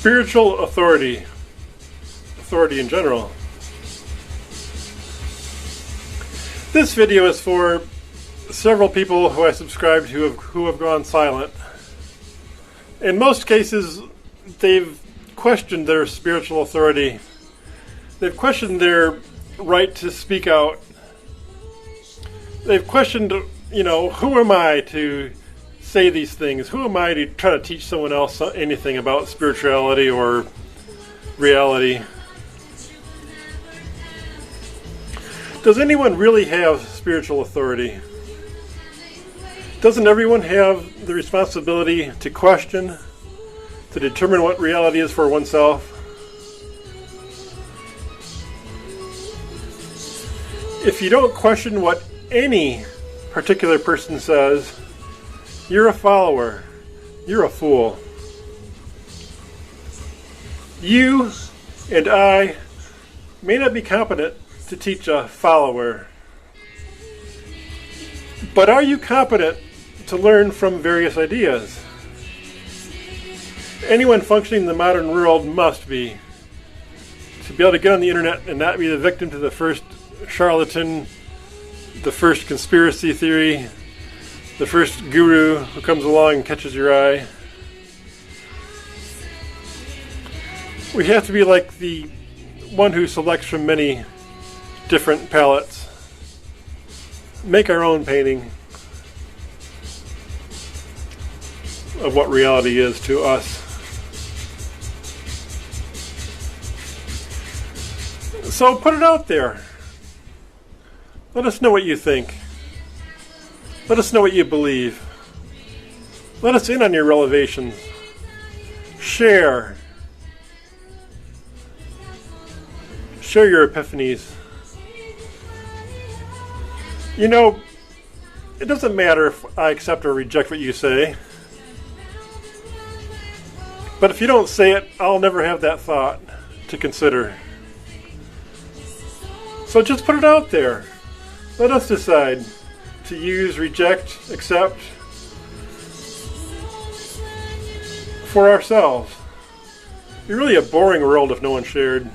Spiritual authority in general. This video is for several people who I subscribe to who have gone silent. In most cases, they've questioned their spiritual authority. They've questioned their right to speak out. They've questioned, who am I to say these things? Who am I to try to teach someone else anything about spirituality or reality? Does anyone really have spiritual authority? Doesn't everyone have the responsibility to question, to determine what reality is for oneself? If you don't question what any particular person says, you're a follower. You're a fool. You and I may not be competent to teach a follower, but are you competent to learn from various ideas? Anyone functioning in the modern world must be. To be able to get on the internet and not be the victim to the first charlatan, the first conspiracy theory, the first guru who comes along and catches your eye. We have to be like the one who selects from many different palettes. Make our own painting of what reality is to us. So put it out there. Let us know what you think. Let us know what you believe. Let us in on your revelations. Share. Share your epiphanies. It doesn't matter if I accept or reject what you say. But if you don't say it, I'll never have that thought to consider. So just put it out there. Let us decide to use, reject, accept for ourselves. It'd be really a boring world if no one shared.